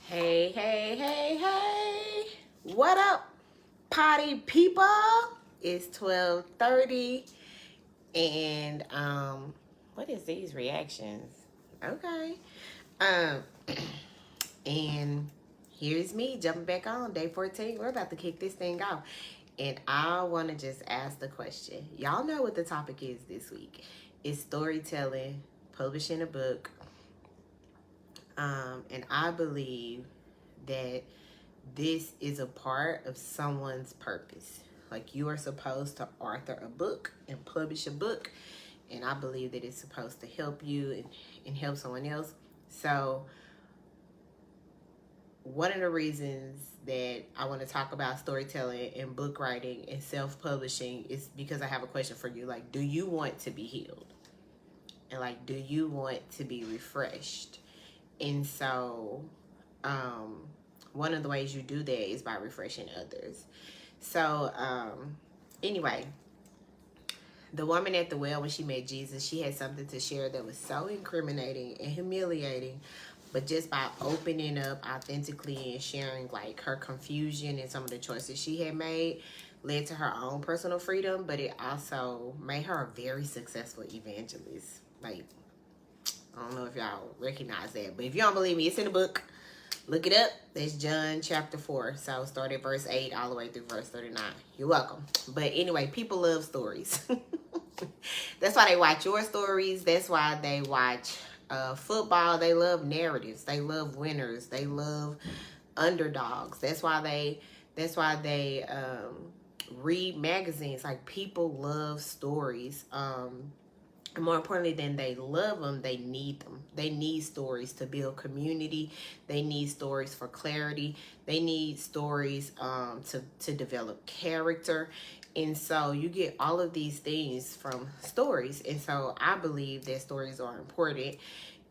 Hey, hey, hey, hey. What up, potty people? It's 12:30 and what is these reactions? Okay. Um and here's me jumping back on day 14. We're about to kick this thing off. And I want to just ask the question. Y'all know what the topic is this week. It's storytelling, publishing a book. And I believe that this is a part of someone's purpose. Like you are supposed to author a book and publish a book. And I believe that it's supposed to help you and help someone else. So one of the reasons that I want to talk about storytelling and book writing and self-publishing is because I have a question for you. Like, do you want to be healed? And like, do you want to be refreshed? And so, one of the ways you do that is by refreshing others. So, anyway, the woman at the well, when she met Jesus, she had something to share that was so incriminating and humiliating. But just by opening up authentically and sharing like her confusion and some of the choices she had made led to her own personal freedom, but it also made her a very successful evangelist. Like, I don't know if y'all recognize that, but if you don't believe me, it's in the book. Look it up. That's John chapter 4. So start at verse 8 all the way through verse 39. You're welcome. But anyway, people love stories. That's why they watch your stories. That's why they watch football. They love narratives. They love winners. They love underdogs. That's why they read magazines. Like, people love stories. And more importantly than they love them, they need them. They need stories to build community. They need stories for clarity. They need stories to develop character. And so you get all of these things from stories. And so I believe that stories are important.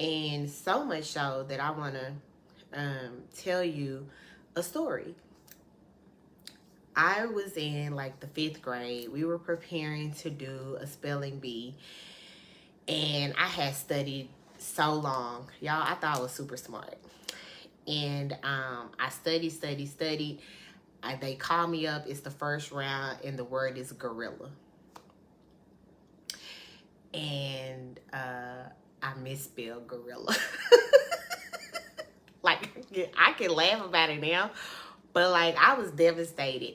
And so much so that I want to tell you a story. I was in like the 5th grade. We were preparing to do a spelling bee. And I had studied so long. Y'all, I thought I was super smart. And I studied. They call me up. It's the first round, and the word is gorilla. And I misspelled gorilla. Like, I can laugh about it now, but like, I was devastated.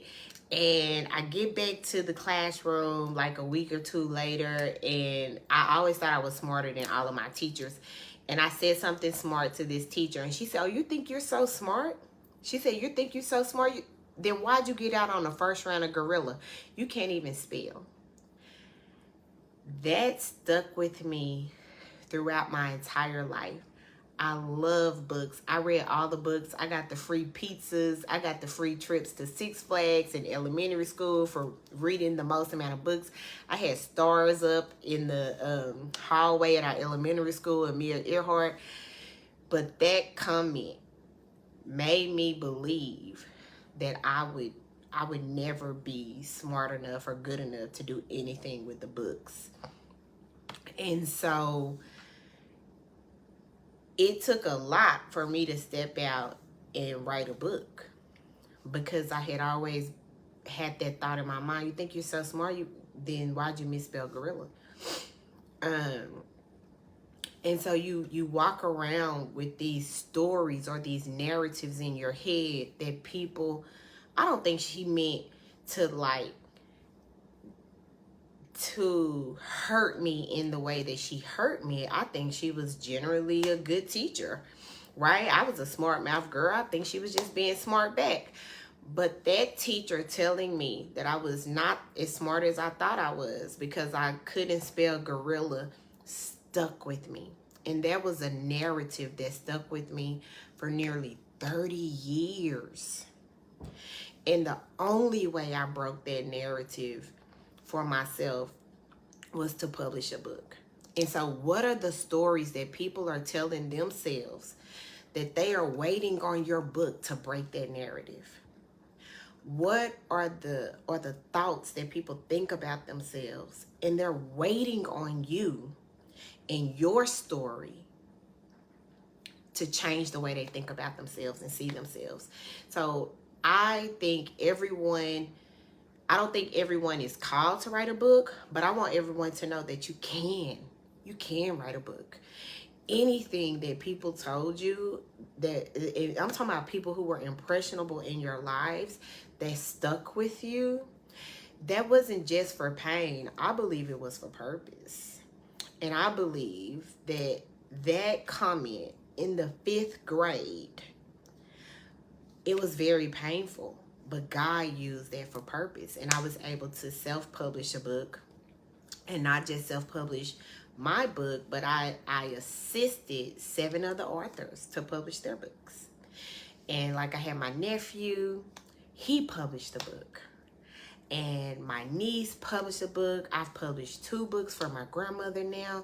And I get back to the classroom like a week or two later, and I always thought I was smarter than all of my teachers. And I said something smart to this teacher, and she said, "Oh, you think you're so smart?" She said, "You think you're so smart? Then why'd you get out on the first round of gorilla? You can't even spell." That stuck with me throughout my entire life. I love books. I read all the books. I got the free pizzas. I got the free trips to Six Flags in elementary school for reading the most amount of books. I had stars up in the hallway at our elementary school, Amelia Earhart. But that comment made me believe that I would never be smart enough or good enough to do anything with the books. And so it took a lot for me to step out and write a book, because I had always had that thought in my mind. You think you're so smart, then why'd you misspell gorilla? And so you walk around with these stories or these narratives in your head that people, I don't think she meant to hurt me in the way that she hurt me. I think she was generally a good teacher, right? I was a smart mouth girl. I think she was just being smart back. But that teacher telling me that I was not as smart as I thought I was because I couldn't spell gorilla stuck with me. And that was a narrative that stuck with me for nearly 30 years. And the only way I broke that narrative for myself was to publish a book. And so what are the stories that people are telling themselves that they are waiting on your book to break that narrative? What are the thoughts that people think about themselves, and they're waiting on you and your story to change the way they think about themselves and see themselves. So I think I don't think everyone is called to write a book, but I want everyone to know that you can write a book. Anything that people told you, that I'm talking about people who were impressionable in your lives that stuck with you, that wasn't just for pain. I believe it was for purpose. And I believe that comment in the 5th grade, it was very painful, but God used that for purpose. And I was able to self-publish a book, and not just self-publish my book, but I assisted 7 other authors to publish their books. And like I had my nephew, he published the book. And my niece published a book. I've published 2 books for my grandmother now.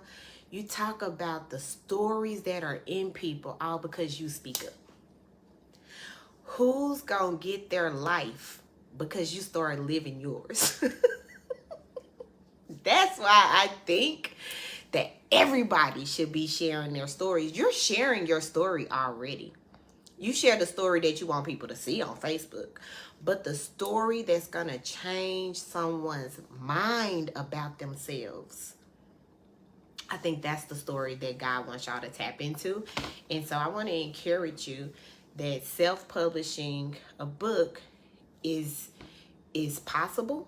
You talk about the stories that are in people, all because you speak up. Who's gonna get their life because you started living yours? That's why I think that everybody should be sharing their stories. You're sharing your story already. You share the story that you want people to see on Facebook, but the story that's going to change someone's mind about themselves, I think that's the story that God wants y'all to tap into. And so I want to encourage you that self-publishing a book is possible.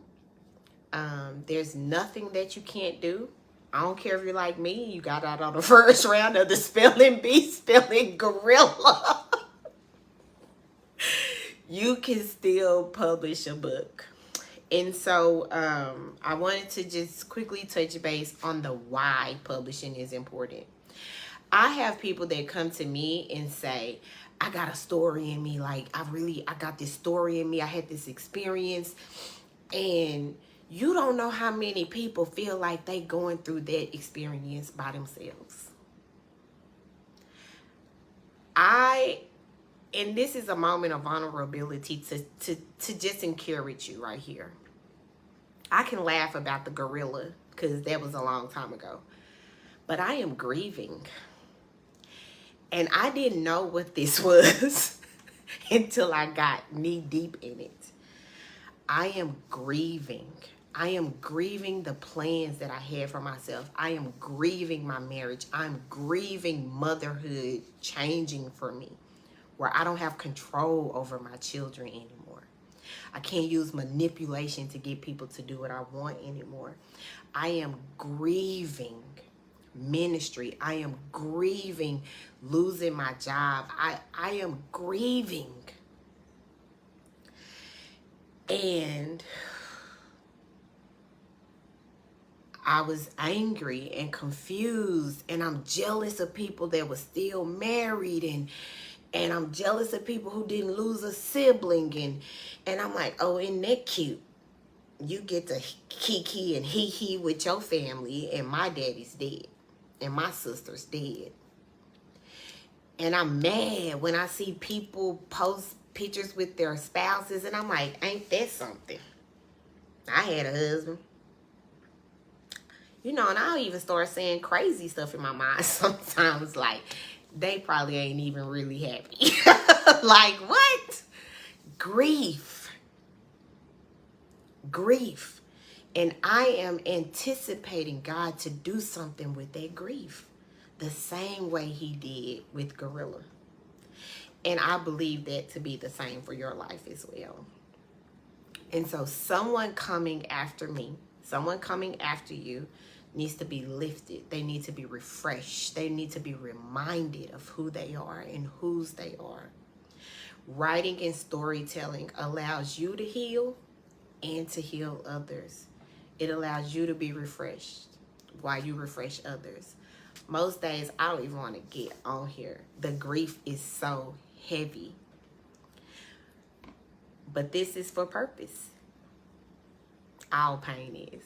There's nothing that you can't do. I don't care if you're like me, you got out on the first round of the spelling bee, spelling gorilla. You can still publish a book. And so I wanted to just quickly touch base on the why publishing is important. I have people that come to me and say, I got a story in me. Like, I got this story in me. I had this experience. And you don't know how many people feel like they going through that experience by themselves. And this is a moment of vulnerability to just encourage you right here. I can laugh about the gorilla because that was a long time ago. But I am grieving. And I didn't know what this was until I got knee deep in it. I am grieving. I am grieving the plans that I had for myself. I am grieving my marriage. I'm grieving motherhood changing for me, where I don't have control over my children anymore. I can't use manipulation to get people to do what I want anymore. I am grieving ministry. I am grieving losing my job. I am grieving. And I was angry and confused, and I'm jealous of people that were still married, and I'm jealous of people who didn't lose a sibling, and I'm like, oh, isn't that cute? You get to kiki and hee with your family, and my daddy's dead, and my sister's dead. And I'm mad when I see people post pictures with their spouses, and I'm like, ain't that something? I had a husband. You know, and I'll even start saying crazy stuff in my mind sometimes, like, they probably ain't even really happy. Like, what? Grief. Grief. And I am anticipating God to do something with that grief, the same way he did with Gorilla. And I believe that to be the same for your life as well. And so someone coming after me, someone coming after you, needs to be lifted. They need to be refreshed. They need to be reminded of who they are and whose they are. Writing and storytelling allows you to heal and to heal others. It allows you to be refreshed while you refresh others. Most days, I don't even want to get on here. The grief is so heavy. But this is for purpose. All pain is.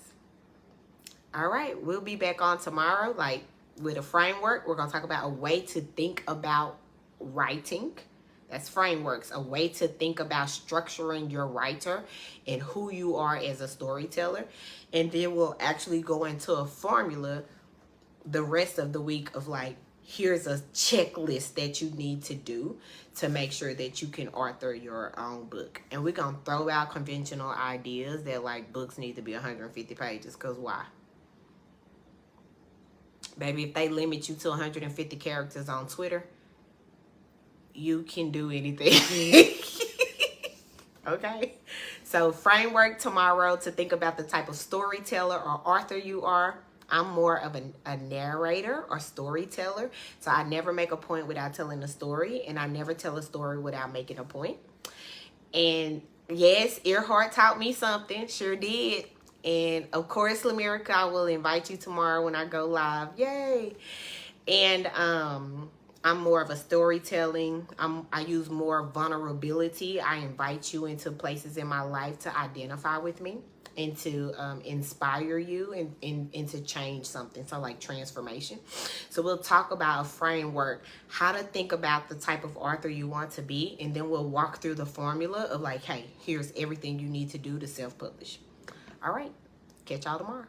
All right, we'll be back on tomorrow, like with a framework. We're going to talk about a way to think about writing. That's frameworks, a way to think about structuring your writer and who you are as a storyteller. And then we'll actually go into a formula the rest of the week of like here's a checklist that you need to do to make sure that you can author your own book. And we're going to throw out conventional ideas that like books need to be 150 pages, because why? Baby, if they limit you to 150 characters on Twitter, you can do anything. Okay? So framework tomorrow to think about the type of storyteller or author you are. I'm more of a narrator or storyteller. So I never make a point without telling a story, and I never tell a story without making a point. And yes, Earhart taught me something. Sure did. And of course, Lamerica, I will invite you tomorrow when I go live. Yay. And I'm more of a storytelling. I use more vulnerability. I invite you into places in my life to identify with me and to inspire you and to change something. So like transformation. So we'll talk about a framework, how to think about the type of author you want to be. And then we'll walk through the formula of like, hey, here's everything you need to do to self-publish. All right. Catch y'all tomorrow.